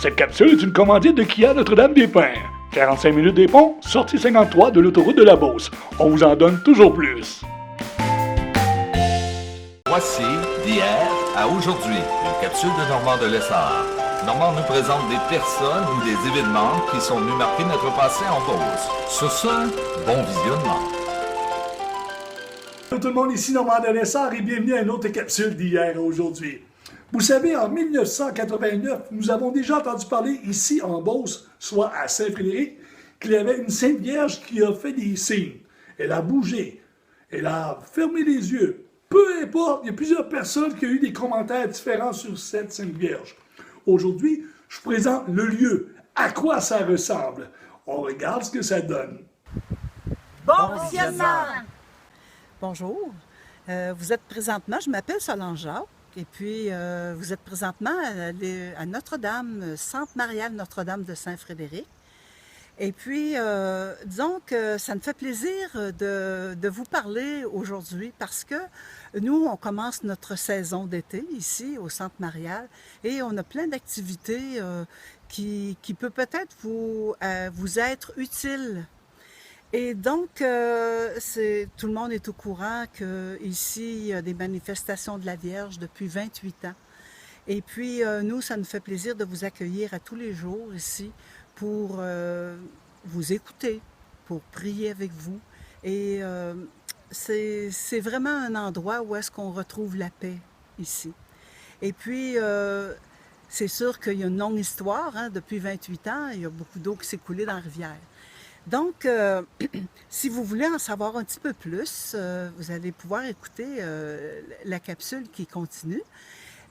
Cette capsule est une commandite de Kia Notre-Dame-des-Pins. 45 minutes des ponts, sortie 53 de l'autoroute de la Beauce. On vous en donne toujours plus. Voici d'hier à aujourd'hui, une capsule de Normand de Lessard. Normand nous présente des personnes ou des événements qui sont venus marquer notre passé en Beauce. Sur ce, bon visionnement. Bonjour tout le monde, ici Normand de Lessard et bienvenue à une autre capsule d'hier à aujourd'hui. Vous savez, en 1989, nous avons déjà entendu parler ici en Beauce, soit à Saint-Frédéric, qu'il y avait une Sainte Vierge qui a fait des signes. Elle a bougé, elle a fermé les yeux. Peu importe, il y a plusieurs personnes qui ont eu des commentaires différents sur cette Sainte Vierge. Aujourd'hui, je vous présente le lieu, à quoi ça ressemble. On regarde ce que ça donne. Bon visionnement! Bonjour, vous êtes présentement, je m'appelle Solange Jacques, et puis vous êtes présentement à Notre-Dame, Centre Marial Notre-Dame de Saint-Frédéric. Et puis, disons que ça me fait plaisir de vous parler aujourd'hui parce que nous, on commence notre saison d'été ici au Centre Marial et on a plein d'activités qui peut peut-être vous être utiles. Et donc, tout le monde est au courant qu'ici, il y a des manifestations de la Vierge depuis 28 ans. Et puis, nous, ça nous fait plaisir de vous accueillir à tous les jours ici pour vous écouter, pour prier avec vous. Et c'est vraiment un endroit où est-ce qu'on retrouve la paix ici. Et puis, c'est sûr qu'il y a une longue histoire, hein, depuis 28 ans, il y a beaucoup d'eau qui s'est coulée dans la rivière. Donc, si vous voulez en savoir un petit peu plus, vous allez pouvoir écouter la capsule qui continue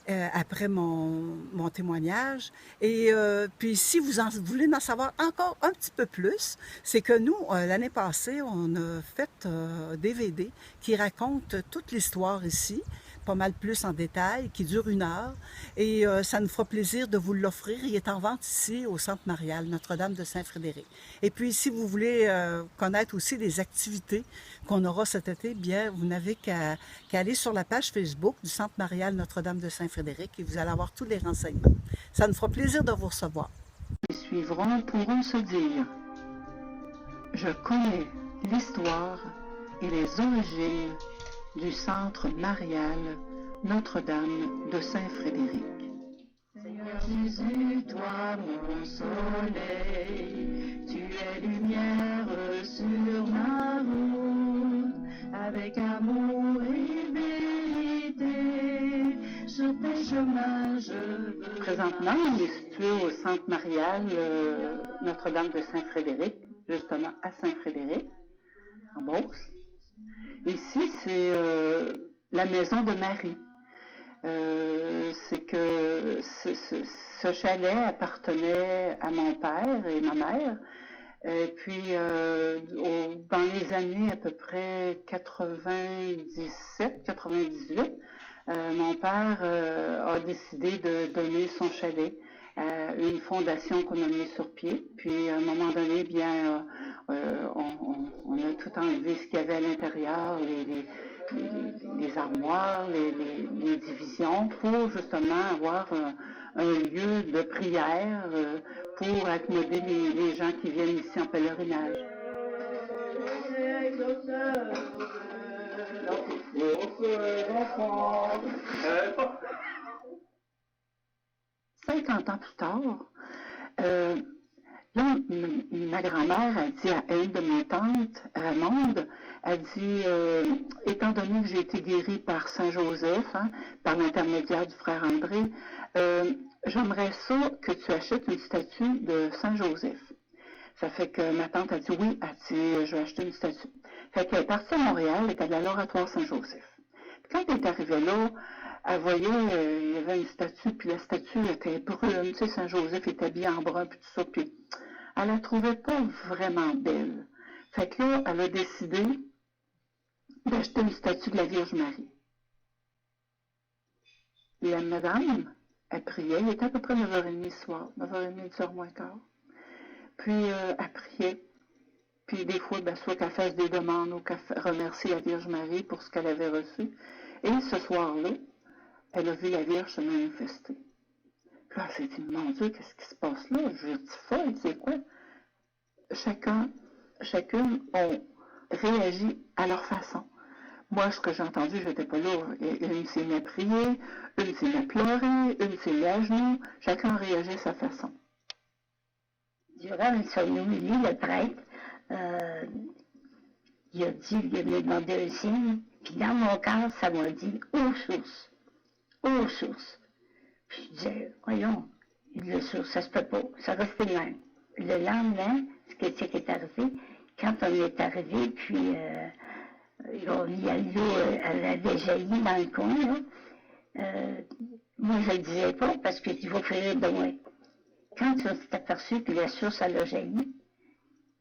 après mon témoignage. Et puis, si vous voulez en savoir encore un petit peu plus, c'est que nous, l'année passée, on a fait un DVD qui raconte toute l'histoire ici, pas mal plus en détail, qui dure 1 heure. Et ça nous fera plaisir de vous l'offrir. Il est en vente ici au Centre Marial, Notre-Dame de Saint-Frédéric. Et puis, si vous voulez connaître aussi les activités qu'on aura cet été, bien, vous n'avez qu'à aller sur la page Facebook du Centre Marial Notre-Dame de Saint-Frédéric et vous allez avoir tous les renseignements. Ça nous fera plaisir de vous recevoir. Les suivront pourront se dire: je connais l'histoire et les origines du Centre Marial Notre-Dame de Saint-Frédéric. Seigneur Jésus, toi mon soleil, tu es lumière sur ma route, avec amour et vérité, sur tes chemins je veux. Présentement, on est situé au Centre Marial Notre-Dame de Saint-Frédéric, justement à Saint-Frédéric, en Beauce. Ici, c'est la maison de Marie. C'est que ce chalet appartenait à mon père et ma mère. Et puis, dans les années à peu près 97-98, mon père a décidé de donner son chalet à une fondation qu'on a mis sur pied. Puis, à un moment donné, bien, on a tout enlevé ce qu'il y avait à l'intérieur, les armoires, les divisions, pour justement avoir un lieu de prière pour accommoder les gens qui viennent ici en pèlerinage. 50 ans plus tard, là, ma grand-mère a dit à une de mes tantes, Ramonde, a dit, étant donné que j'ai été guérie par Saint-Joseph, hein, par l'intermédiaire du frère André, j'aimerais ça que tu achètes une statue de Saint-Joseph. Ça fait que ma tante a dit oui, elle dit, je vais acheter une statue. Fait qu'elle est partie à Montréal, elle est allée à l'oratoire Saint-Joseph. Quand elle est arrivée là, elle voyait, il y avait une statue, puis la statue était brune, tu sais, Saint-Joseph était habillé en brun, puis tout ça, puis elle la trouvait pas vraiment belle. Fait que là, elle a décidé d'acheter une statue de la Vierge Marie. La madame, elle priait, il était à peu près 9h30 ce soir, 9h30, 10h moins quart. Puis, elle priait. Puis, des fois, ben, soit qu'elle fasse des demandes ou qu'elle remercie la Vierge Marie pour ce qu'elle avait reçu. Et ce soir-là, elle a vu la Vierge se manifester. Puis Ah, j'ai dit, mon Dieu, qu'est-ce qui se passe là? Je dis folle, c'est quoi? Chacune ont réagi à leur façon. Moi, ce que j'ai entendu, je n'étais pas là. Une s'est mise à prier, une s'est mise à pleurer, une s'est mise à genoux. Chacun a réagi à sa façon. Durant une cérémonie, le prêtre, il a demandé un signe, puis dans mon cœur, ça m'a dit « Aux sources, aux sources ». Puis je disais, voyons, le source, ça se peut pas, ça restait le même. Le lendemain, ce qui est arrivé, quand on est arrivé, puis l'eau, elle avait jailli dans le coin, là, moi je le disais pas parce qu'il va faire de moi. Quand on s'est aperçu que la source, elle a jailli,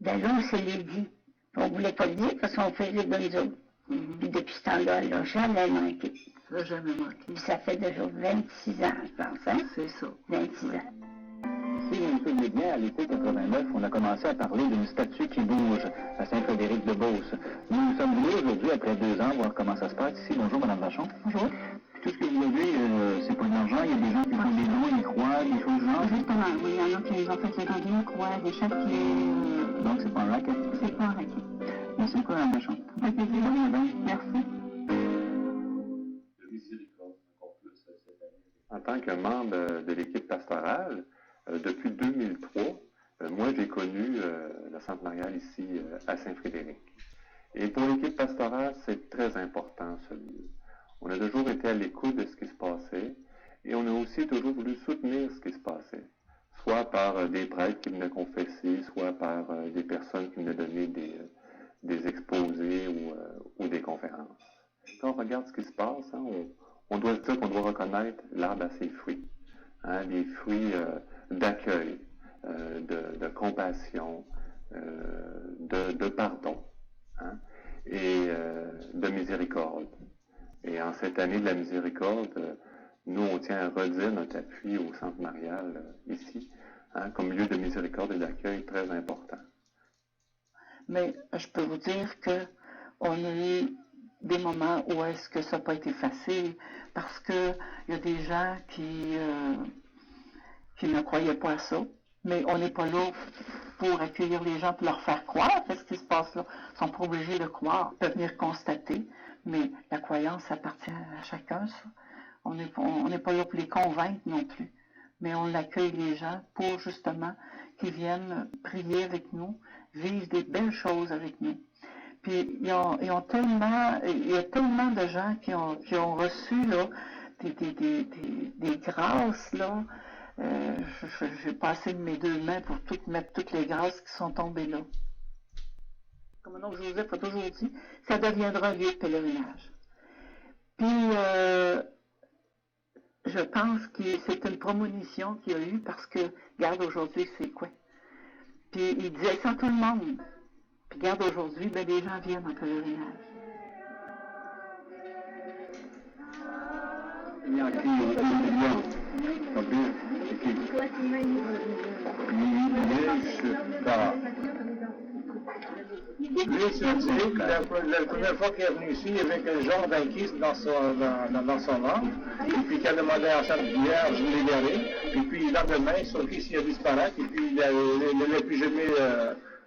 ben là, on se l'est dit. On ne voulait pas le dire parce qu'on fait les bonnes autres. Puis depuis ce temps-là, elle n'a jamais manqué. Ça n'a jamais manqué. Puis ça fait déjà 26 ans, je pense, hein? C'est ça. 26 ans. Si vous me souvenez bien, à l'été 89, on a commencé à parler d'une statue qui bouge à Saint-Frédéric-de-Beauce. Nous sommes venus aujourd'hui, après 2 ans, voir comment ça se passe ici. Bonjour, Mme Vachon. Bonjour. Tout ce que vous avez, c'est pas de l'argent. Il y a des gens qui font des dons, des croix, des choses du genre. Justement, oui, il y en a qui ont fait les dons de croix, des chefs Donc, c'est pas un racket. c'est pas un racket. Merci beaucoup, Mme Vachon. Avec plaisir, madame. Merci. En tant que membre de l'équipe pastorale, depuis 2003, moi j'ai connu le centre marial ici à Saint-Frédéric. Et pour l'équipe pastorale, c'est très important ce lieu. On a toujours été à l'écoute de ce qui se passait et on a aussi toujours voulu soutenir ce qui se passait, soit par des prêtres qui venaient confesser, soit par des personnes qui venaient donner des exposés ou des conférences. Quand on regarde ce qui se passe, hein, on doit se dire qu'on doit reconnaître l'arbre à ses fruits. Hein, des fruits d'accueil, de compassion, de pardon, hein, et de miséricorde. Et en cette année de la miséricorde, nous, on tient à redire notre appui au Centre marial ici, hein, comme lieu de miséricorde et d'accueil très important. Mais je peux vous dire que on a eu des moments où est-ce que ça n'a pas été facile, parce que il y a des gens qui ne croyaient pas à ça. Mais on n'est pas là pour accueillir les gens, pour leur faire croire ce qui se passe là. Ils sont pas obligés de croire, ils peuvent venir constater, mais la croyance appartient à chacun, ça. On n'est pas là pour les convaincre non plus. Mais on accueille les gens pour justement qu'ils viennent prier avec nous, vivre des belles choses avec nous. Puis il y a tellement de gens qui ont reçu là des grâces là. J'ai passé de mes 2 mains pour mettre toutes les grâces qui sont tombées là. Comme mon oncle Joseph a toujours dit, ça deviendra un lieu de pèlerinage. Puis je pense que c'est une promotion qu'il y a eu parce que, regarde aujourd'hui, c'est quoi? Puis il disait ça à tout le monde. Puis regarde aujourd'hui, ben les gens viennent en pèlerinage. Lui, c'est la première fois qu'il est venu ici avec un genre d'inquiète dans son ventre, et puis qu'il a demandé à chaque vierge de libérer, et puis le lendemain, son fils il a disparu, et puis il ne l'a plus jamais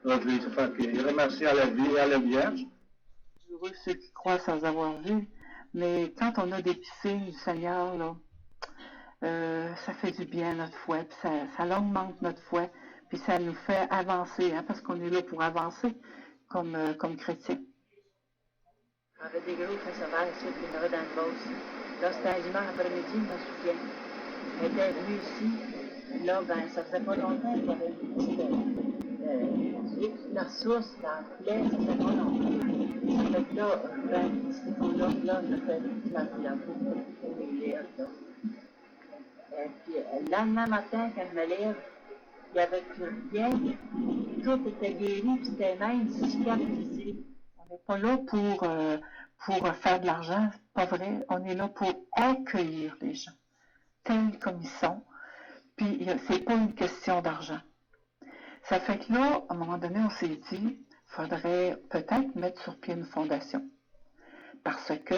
revu. Il remercie à la vie et à la Vierge. Heureux ceux qui croient sans avoir vu, mais quand on a des signes du Seigneur, là, ça fait du bien à notre foi, puis ça augmente notre foi, puis ça nous fait avancer, hein, parce qu'on est là pour avancer comme chrétiens. On avait des gros festivals ici, puis il y en avait dans le Beauce. Là, c'était un dimanche après-midi, je me souviens. Elle était venue ici. Là, ben, ça faisait pas longtemps qu'il y avait une petite la source, la plaie, ça faisait pas longtemps. Ça fait que là, ben, là, on a fait la boue, les lèvres, là. Et puis, le lendemain matin, quand je me lève, il n'y avait plus rien. Tout était guéri, puis c'était même cicatrisé. On n'est pas là pour faire de l'argent, c'est pas vrai. On est là pour accueillir les gens, tels comme ils sont. Puis, c'est pas une question d'argent. Ça fait que là, à un moment donné, on s'est dit, il faudrait peut-être mettre sur pied une fondation. Parce que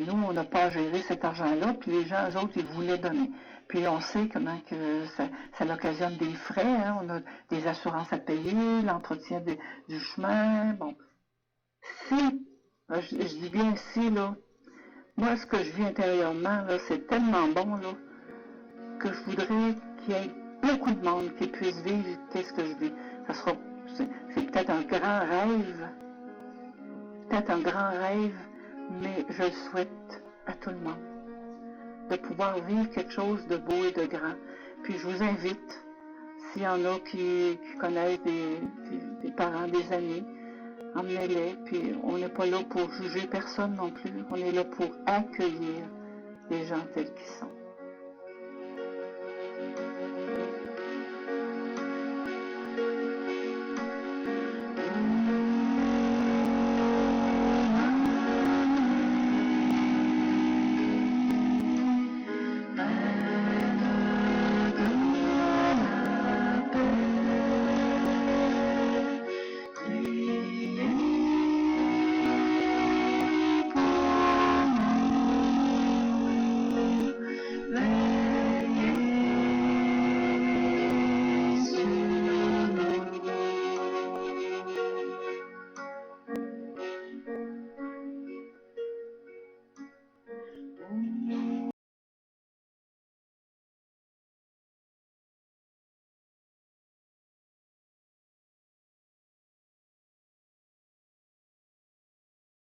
nous, on n'a pas géré cet argent-là, puis les gens, eux autres, ils voulaient donner. Puis on sait comment que ça occasionne des frais, hein? On a des assurances à payer, l'entretien du chemin. Bon, si, je dis bien si, là, moi, ce que je vis intérieurement, là, c'est tellement bon, là, que je voudrais qu'il y ait beaucoup de monde qui puisse vivre qu'est-ce que je vis. C'est peut-être un grand rêve, mais je le souhaite à tout le monde, de pouvoir vivre quelque chose de beau et de grand. Puis je vous invite, s'il y en a qui connaissent des parents, des amis, emmenez-les, puis on n'est pas là pour juger personne non plus, on est là pour accueillir les gens tels qu'ils sont.